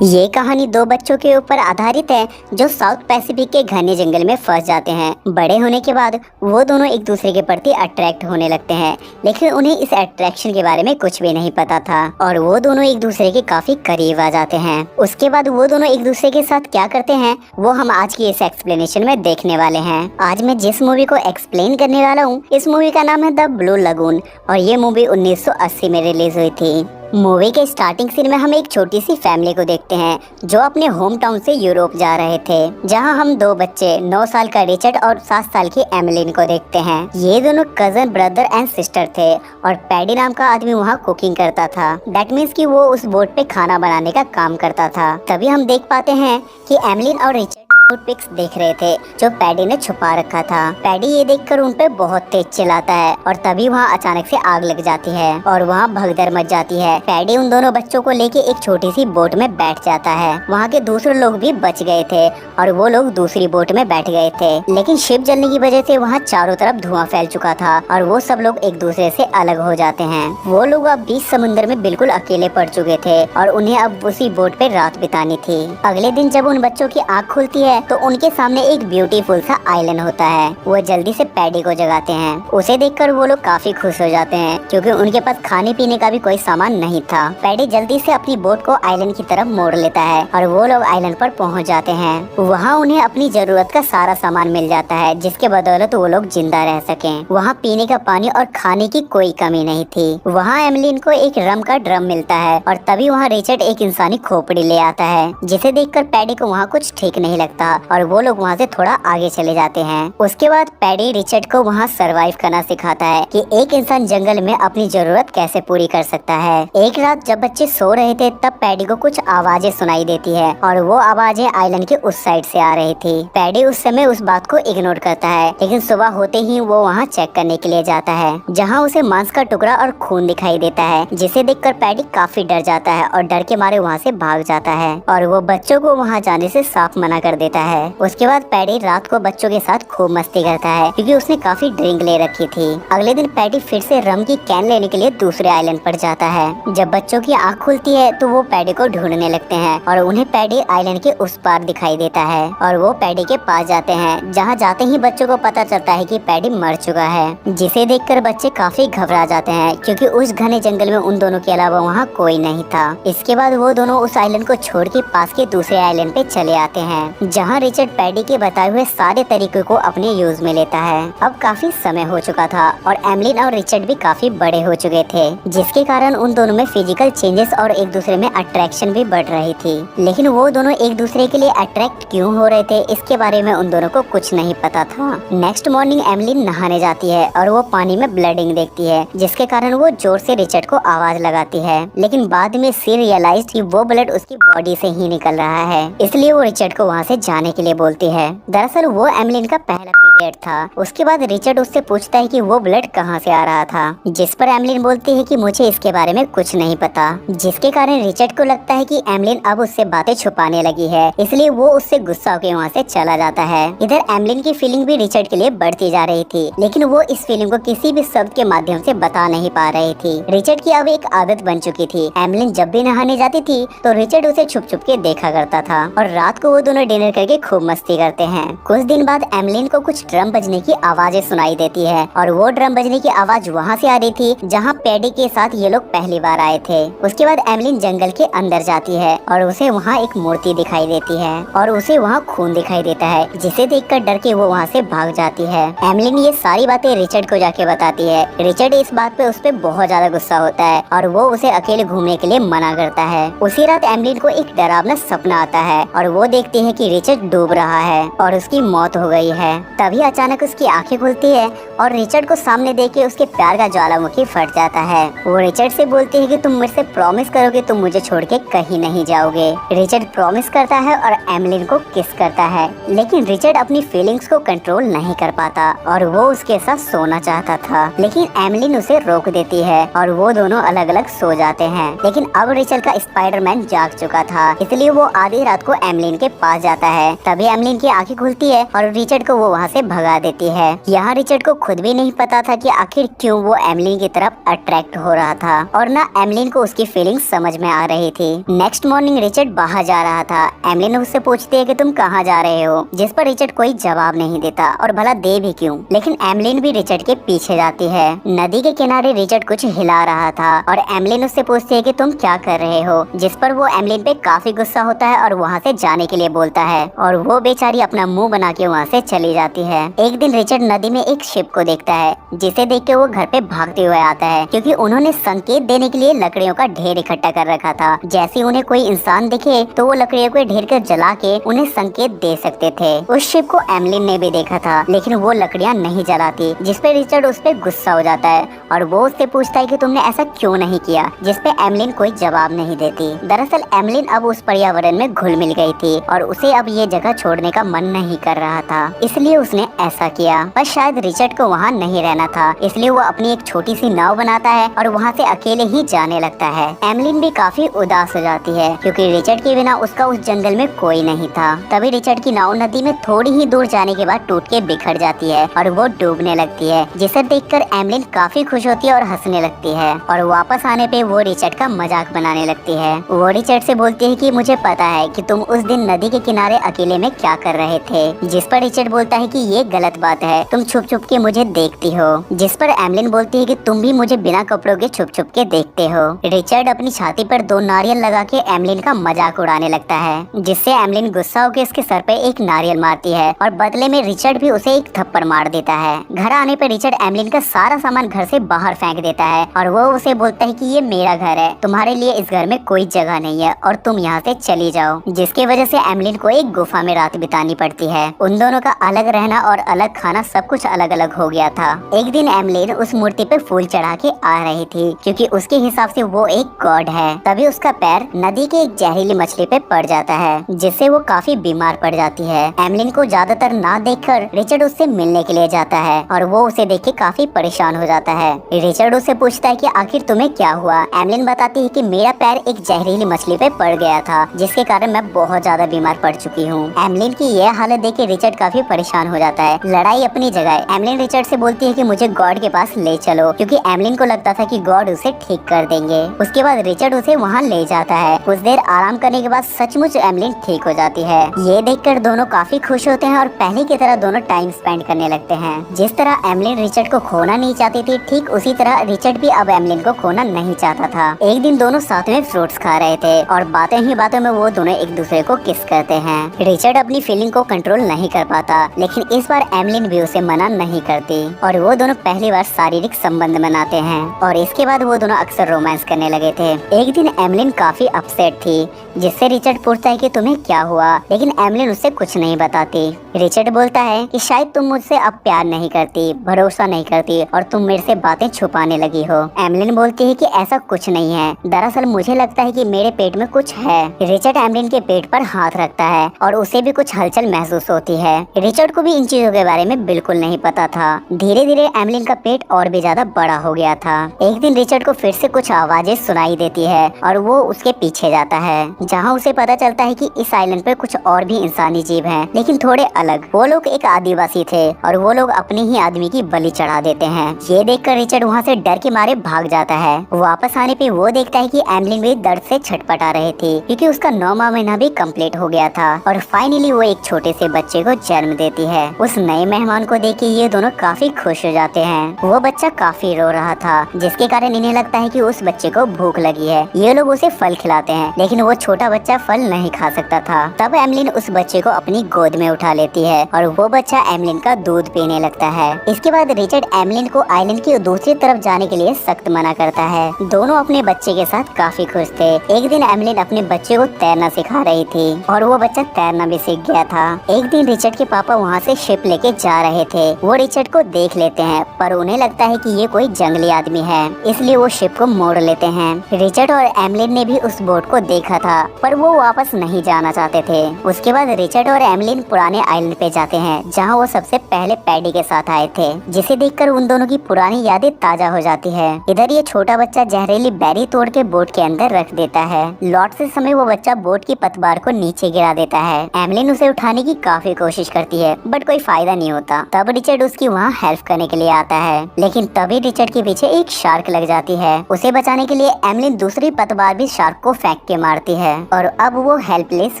ये कहानी दो बच्चों के ऊपर आधारित है जो साउथ पैसिफिक के घने जंगल में फंस जाते हैं। बड़े होने के बाद वो दोनों एक दूसरे के प्रति अट्रैक्ट होने लगते हैं, लेकिन उन्हें इस अट्रैक्शन के बारे में कुछ भी नहीं पता था और वो दोनों एक दूसरे के काफी करीब आ जाते हैं। उसके बाद वो दोनों एक दूसरे के साथ क्या करते हैं वो हम आज की इस एक्सप्लेनेशन में देखने वाले हैं। आज मैं जिस मूवी को एक्सप्लेन करने वाला हूँ इस मूवी का नाम है द ब्लू लगून और ये मूवी 1980 में रिलीज हुई थी। मूवी के स्टार्टिंग सीन में हम एक छोटी सी फैमिली को देखते हैं जो अपने होम टाउन से यूरोप जा रहे थे, जहां हम दो बच्चे 9 साल का रिचर्ड और 7 साल की एमिलिन को देखते हैं। ये दोनों कजन ब्रदर एंड सिस्टर थे और पैडी नाम का आदमी वहां कुकिंग करता था। दैट मीन्स कि वो उस बोट पे खाना बनाने का काम करता था। तभी हम देख पाते हैं कि एमिलिन और रिचर्ड टूथपिक्स देख रहे थे जो पैडी ने छुपा रखा था। पैडी ये देखकर उन पे बहुत तेज चिल्लाता है और तभी वहाँ अचानक से आग लग जाती है और वहाँ भगदड़ मच जाती है। पैडी उन दोनों बच्चों को लेके एक छोटी सी बोट में बैठ जाता है। वहाँ के दूसरे लोग भी बच गए थे और वो लोग दूसरी बोट में बैठ गए थे, लेकिन शिप जलने की वजह से वहाँ चारों तरफ धुआं फैल चुका था और वो सब लोग एक दूसरे से अलग हो जाते हैं। वो लोग अब बीच समुद्र में बिल्कुल अकेले पड़ चुके थे और उन्हें अब उसी बोट पे रात बितानी थी। अगले दिन जब उन बच्चों की आँख खुलती है तो उनके सामने एक ब्यूटीफुल सा आइलैंड होता है। वो जल्दी से पैडी को जगाते हैं। उसे देखकर वो लोग काफी खुश हो जाते हैं क्योंकि उनके पास खाने पीने का भी कोई सामान नहीं था। पैडी जल्दी से अपनी बोट को आइलैंड की तरफ मोड़ लेता है और वो लोग आइलैंड पर पहुंच जाते हैं। वहाँ उन्हें अपनी जरूरत का सारा सामान मिल जाता है जिसके बदौलत वो लोग जिंदा रह सकें। वहाँ पीने का पानी और खाने की कोई कमी नहीं थी। वहाँ एमिलिन को एक रम का ड्रम मिलता है और तभी वहाँ रिचर्ड एक इंसानी खोपड़ी ले आता है, जिसे देखकर पैडी को वहाँ कुछ ठीक नहीं लगता और वो लोग वहाँ से थोड़ा आगे चले जाते हैं। उसके बाद पैडी रिचर्ड को वहाँ सरवाइव करना सिखाता है कि एक इंसान जंगल में अपनी जरूरत कैसे पूरी कर सकता है। एक रात जब बच्चे सो रहे थे तब पैडी को कुछ आवाजें सुनाई देती है और वो आवाजें आइलैंड के उस साइड से आ रही थी। पैडी उस समय उस बात को इग्नोर करता है, लेकिन सुबह होते ही वो वहाँ चेक करने के लिए जाता है जहाँ उसे मांस का टुकड़ा और खून दिखाई देता है, जिसे देखकर पैडी काफी डर जाता है और डर के मारे वहाँ से भाग जाता है और वो बच्चों को वहाँ जाने से साफ मना कर देता है। उसके बाद पैडी रात को बच्चों के साथ खूब मस्ती करता है क्योंकि उसने काफी ड्रिंक ले रखी थी। अगले दिन पैडी फिर से रम की कैन लेने के लिए दूसरे आइलैंड पर जाता है। जब बच्चों की आँख खुलती है तो वो पैडी को ढूंढने लगते हैं और उन्हें पैडी आइलैंड के उस पार दिखाई देता है और वो पैडी के पास जाते हैं, जहाँ जाते ही बच्चों को पता चलता है कि पैडी मर चुका है, जिसे देखकर बच्चे काफी घबरा जाते हैं क्योंकि उस घने जंगल में उन दोनों के अलावा वहाँ कोई नहीं था। इसके बाद वो दोनों उस आइलैंड को छोड़ के पास के दूसरे आइलैंड पे चले आते हैं, जहाँ रिचर्ड पैडी के बताए हुए सारे तरीकों को अपने यूज में लेता है। अब काफी समय हो चुका था और एमिलिन और रिचर्ड भी काफी बड़े हो चुके थे, जिसके कारण उन दोनों में फिजिकल चेंजेस और एक दूसरे में अट्रैक्शन भी बढ़ रही थी। लेकिन वो दोनों एक दूसरे के लिए अट्रैक्ट क्यों हो रहे थे इसके बारे में उन दोनों को कुछ नहीं पता था। नेक्स्ट मॉर्निंग एमिलिन नहाने जाती है और वो पानी में ब्लडिंग देखती है, जिसके कारण वो जोर से रिचर्ड को आवाज लगाती है, लेकिन बाद में सी रियलाइज कि वो ब्लड उसकी बॉडी से ही निकल रहा है, इसलिए वो रिचर्ड को वहाँ से जाने के लिए बोलती है। दरअसल वो एमिलिन का पहला पीरियड था। उसके बाद रिचर्ड उससे पूछता है कि वो ब्लड कहाँ से आ रहा था, जिस पर एमिलिन बोलती है कि मुझे इसके बारे में कुछ नहीं पता, जिसके कारण रिचर्ड को लगता है कि एमिलिन अब उससे बातें छुपाने लगी है, इसलिए वो उससे गुस्सा होकर वहाँ से चला जाता है। इधर एमिलिन की फीलिंग भी रिचर्ड के लिए बढ़ती जा रही थी, लेकिन वो इस फीलिंग को किसी भी शब्द के माध्यम से बता नहीं पा रही थी। रिचर्ड की अब एक आदत बन चुकी थी। एमिलिन जब भी नहाने जाती थी तो रिचर्ड उसे छुप छुप के देखा करता था और रात को वो दोनों डिनर करके खूब मस्ती करते हैं। कुछ दिन बाद एमिलिन को कुछ ड्रम बजने की आवाजें सुनाई देती है और वो ड्रम बजने की आवाज वहाँ से आ रही थी जहाँ पैडी के साथ ये लोग पहली बार आए थे। उसके बाद एमिलिन जंगल के अंदर जाती है और उसे वहाँ एक मूर्ति दिखाई देती है और उसे वहाँ खून दिखाई देता है, जिसे देखकर डर के वो वहाँ से भाग जाती है। एमिलिन ये सारी बातें रिचर्ड को जाके बताती है। रिचर्ड इस बात पे उस पे बहुत ज्यादा गुस्सा होता है और वो उसे अकेले घूमने के लिए मना करता है। उसी रात एमिलिन को एक डरावना सपना आता है और वो देखती है कि रिचर्ड डूब रहा है और उसकी मौत हो गई है। तभी अचानक उसकी आंखें खुलती है और रिचर्ड को सामने देख के उसके प्यार का ज्वालामुखी फट जाता है। वो रिचर्ड से बोलती है कि तुम मुझसे प्रॉमिस करो कि तुम मुझे छोड़ के कहीं नहीं जाओगे। रिचर्ड प्रॉमिस करता है और एमिलिन को किस करता है, लेकिन रिचर्ड अपनी फीलिंग्स को कंट्रोल नहीं कर पाता और वो उसके साथ सोना चाहता था, लेकिन एमिलिन उसे रोक देती है और वो दोनों अलग अलग सो जाते हैं। लेकिन अब रिचर्ड का स्पाइडरमैन जाग चुका था, इसलिए वो आधी रात को एमिलिन के पास जाता है। तभी एमिलिन की आंखें खुलती है और रिचर्ड को वो वहाँ से भगा देती है। यहाँ रिचर्ड को खुद भी नहीं पता था कि आखिर क्यों वो एमलिन की तरफ अट्रैक्ट हो रहा था और ना एमलिन को उसकी फीलिंग्स समझ में आ रही थी। नेक्स्ट मॉर्निंग रिचर्ड बाहर जा रहा था। एमलिन उससे पूछती है कि तुम कहाँ जा रहे हो, जिस पर रिचर्ड कोई जवाब नहीं देता और भला दे भी क्यों। लेकिन एमलिन भी रिचर्ड के पीछे जाती है। नदी के किनारे रिचर्ड कुछ हिला रहा था और एमलिन उससे पूछती है कि तुम क्या कर रहे हो, जिस पर वो एमलिन पे काफी गुस्सा होता है और वहाँ से जाने के लिए बोलता है और वो बेचारी अपना मुंह बना के वहाँ से चली जाती है। एक दिन रिचर्ड नदी में एक शिप को देखता है, जिसे देख के वो घर पे भागते हुए आता है क्योंकि उन्होंने संकेत देने के लिए लकड़ियों का ढेर इकट्ठा कर रखा था। जैसे उन्हें कोई इंसान दिखे तो वो लकड़ियों को ढेर कर जला के उन्हें संकेत दे सकते थे। उस शिप को एमलिन ने भी देखा था, लेकिन वो लकड़ियाँ नहीं जलाती, जिसपे रिचर्ड उस पे गुस्सा हो जाता है और वो उससे पूछता है कि तुमने ऐसा क्यों नहीं किया, जिसपे एमलिन कोई जवाब नहीं देती। दरअसल एमलिन अब उस पर्यावरण में घुल मिल गई थी और उसे अब ये जगह छोड़ने का मन नहीं कर रहा था, इसलिए उसने ऐसा किया। पर शायद रिचर्ड को वहाँ नहीं रहना था, इसलिए वो अपनी एक छोटी सी नाव बनाता है और वहाँ से अकेले ही जाने लगता है। एमलिन भी काफी उदास हो जाती है क्योंकि रिचर्ड के बिना उसका उस जंगल में कोई नहीं था। तभी रिचर्ड की नाव नदी में थोड़ी ही दूर जाने के बाद टूट के बिखर जाती है और वो डूबने लगती है, जिसे देखकर एमलिन काफी खुश होती है और हंसने लगती है और वापस आने पे वो रिचर्ड का मजाक बनाने लगती है। वो रिचर्ड से बोलती है कि मुझे पता है कि तुम उस दिन नदी के किनारे अकेले में क्या कर रहे थे, जिस पर रिचर्ड बोलता है कि ये गलत बात है, तुम छुप छुप के मुझे देखती हो, जिस पर एमलिन बोलती है कि तुम भी मुझे बिना कपड़ों के छुप छुप के देखते हो। रिचर्ड अपनी छाती पर 2 नारियल लगा के एमलिन का मजाक उड़ाने लगता है, जिससे एमलिन गुस्सा होकर उसके सर पे एक नारियल मारती है और बदले में रिचर्ड भी उसे एक थप्पड़ मार देता है। घर आने पर रिचर्ड एमलिन का सारा सामान घर से बाहर फेंक देता है और वो उसे बोलता है कि ये मेरा घर है, तुम्हारे लिए इस घर में कोई जगह नहीं है और तुम यहाँ से चली जाओ, जिसकी वजह से एमलिन को एक गुफा में रात बितानी पड़ती है। उन दोनों का अलग रहना और अलग खाना सब कुछ अलग अलग हो गया था। एक दिन एमलिन उस मूर्ति पे फूल चढ़ा के आ रही थी क्योंकि उसके हिसाब से वो एक गॉड है। तभी उसका पैर नदी के एक जहरीली मछली पे पड़ जाता है, जिससे वो काफी बीमार पड़ जाती है। एमलिन को ज्यादातर ना देखकर रिचर्ड उससे मिलने के लिए जाता है और वो उसे देख के काफी परेशान हो जाता है। रिचर्ड उससे पूछता है कि आखिर तुम्हें क्या हुआ। एमलिन बताती है कि मेरा पैर एक जहरीली मछली पे पड़ गया था, जिसके कारण मैं बहुत ज्यादा बीमार पड़ चुकी हूँ। एमलिन की यह हालत देख के रिचर्ड काफी परेशान हो जाता है। लड़ाई अपनी जगह। एमलिन रिचर्ड से बोलती है कि मुझे गॉड के पास ले चलो, क्योंकि एमलिन को लगता था कि गॉड उसे ठीक कर देंगे। उसके बाद रिचर्ड उसे वहाँ ले जाता है। कुछ देर आराम करने के बाद सचमुच एमलिन ठीक हो जाती है। ये देखकर दोनों काफी खुश होते हैं और पहले की तरह दोनों टाइम स्पेंड करने लगते हैं। जिस तरह एमलिन रिचर्ड को खोना नहीं चाहती थी, ठीक उसी तरह रिचर्ड भी अब एमलिन को खोना नहीं चाहता था। एक दिन दोनों साथ में फ्रूट्स खा रहे थे और बातें ही बातों में वो दोनों एक दूसरे को किस करते हैं। रिचर्ड अपनी फीलिंग को कंट्रोल नहीं कर पाता, लेकिन इस बार एमलिन भी उसे मना नहीं करती और वो दोनों पहली बार शारीरिक संबंध बनाते हैं और इसके बाद वो दोनों अक्सर रोमांस करने लगे थे। एक दिन एमलिन काफी अपसेट थी, जिससे रिचर्ड पूछता है कि तुम्हें क्या हुआ, लेकिन एमलिन उससे कुछ नहीं बताती। रिचर्ड बोलता है कि शायद तुम मुझसे अब प्यार नहीं करती, भरोसा नहीं करती और तुम मेरे से बातें छुपाने लगी हो। एमलिन बोलती है कि ऐसा कुछ नहीं है, दरअसल मुझे लगता है कि मेरे पेट में कुछ है। रिचर्ड एमलिन के पेट पर हाथ रखता है और उसे भी कुछ हलचल महसूस होती है। रिचर्ड को भी इन चीजों के बारे में बिल्कुल नहीं पता था। धीरे धीरे एमलिन का पेट और भी ज्यादा बड़ा हो गया था। एक दिन रिचर्ड को फिर से कुछ आवाजें सुनाई देती है और वो उसके पीछे जाता है, जहाँ उसे पता चलता है कि इस आइलैंड पर कुछ और भी इंसानी जीव हैं, लेकिन थोड़े अलग। वो लोग एक आदिवासी थे और वो लोग अपने ही आदमी की बलि चढ़ा देते हैं। ये देखकर रिचर्ड वहाँ से डर के मारे भाग जाता है। वापस आने पे वो देखता है कि एमलिन भी दर्द से छटपटा रही थी, क्योंकि उसका 9वां महीना भी कंप्लीट हो गया था और फाइनली वो एक छोटे से बच्चे को जन्म देती है। उस नए मेहमान को देख के ये दोनों काफी खुश हो जाते हैं। वो बच्चा काफी रो रहा था, जिसके कारण इन्हें लगता है कि उस बच्चे को भूख लगी है। ये लोग उसे फल खिलाते हैं, लेकिन वो छोटा बच्चा फल नहीं खा सकता था। तब एमलिन उस बच्चे को अपनी गोद में उठा लेती है और वो बच्चा एमलिन का दूध पीने लगता है। इसके बाद रिचर्ड एमलिन को आइलैंड की दूसरी तरफ जाने के लिए सख्त मना करता है। दोनों अपने बच्चे के साथ काफी खुश थे। एक दिन एमलिन अपने बच्चे को तैरना सिखा रही थी और वो बच्चा तैरना भी सीख गया था। एक दिन रिचर्ड के पापा वहाँ से शिप लेके जा रहे थे। वो रिचर्ड को देख लेते हैं, पर उन्हें लगता है कि ये कोई जंगली आदमी है, इसलिए वो शिप को मोड़ लेते हैं। रिचर्ड और एमलिन ने भी उस बोट को देखा था, पर वो वापस नहीं जाना चाहते थे। उसके बाद रिचर्ड और एमलिन पुराने आइलैंड पे जाते हैं, जहाँ वो सबसे पहले पैडी के साथ आए थे, जिसे देखकर उन दोनों की पुरानी यादें ताजा हो जाती है। इधर ये छोटा बच्चा जहरीली बेरी तोड़ के बोट के अंदर रख देता है। लौटते समय वो बच्चा बोट की पतवार को नीचे गिरा देता है। एमलिन उसे उठाने की काफी कोशिश करती है, बट कोई फायदा नहीं होता। तब रिचर्ड उसकी वहाँ हेल्प करने के लिए आता है, लेकिन तभी रिचर्ड के पीछे एक शार्क लग जाती है। उसे बचाने के लिए एमलिन दूसरी पतवार भी शार्क को फेंक के मारती है और अब वो हेल्पलेस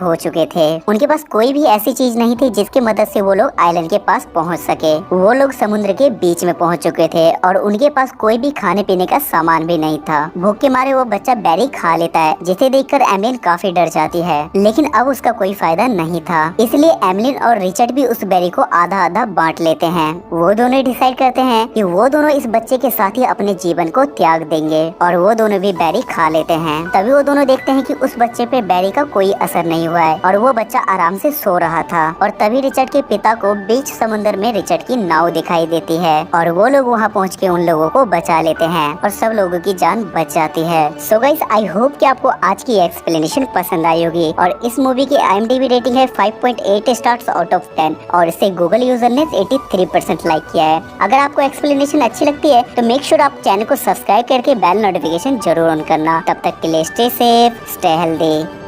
हो चुके थे। उनके पास कोई भी ऐसी चीज नहीं थी जिसकी मदद से वो लोग आइलैंड के पास पहुंच सके। वो लोग समुद्र के बीच में पहुंच चुके थे और उनके पास कोई भी खाने पीने का सामान भी नहीं था। भूख के मारे वो बच्चा बेरी खा लेता है, जिसे देखकर एमलिन काफी डर जाती है, लेकिन अब उसका कोई फायदा नहीं था। इसलिए एमलिन और रिचर्ड भी उस बेरी को आधा आधा बांट लेते हैं। वो दोनों डिसाइड करते हैं कि वो दोनों इस बच्चे के साथ ही अपने जीवन को त्याग देंगे और वो दोनों भी बेरी खा लेते हैं। तभी वो दोनों देखते हैं कि उस बच्चे पे बेरी का कोई असर नहीं हुआ है और वो बच्चा आराम से सो रहा था। और तभी रिचर्ड के पिता को बीच समुद्र में रिचर्ड की नाव दिखाई देती है और वो लोग वहाँ पहुँच के उन लोगों को बचा लेते हैं और सब लोगों की जान बच जाती है। सो गाइस, आई होप कि आपको आज की एक्सप्लेनेशन पसंद आई होगी और इस मूवी की IMDb रेटिंग है 5.8 स्टार्स आउट ऑफ 10 और इसे गूगल यूजर ने 83% लाइक किया है। अगर आपको एक्सप्लेनेशन अच्छी लगती है तो मेक श्योर आप चैनल को सब्सक्राइब करके बेल नोटिफिकेशन जरूर ऑन करना। तब तक के लिए स्टे सेफ, स्टे हेल्दी।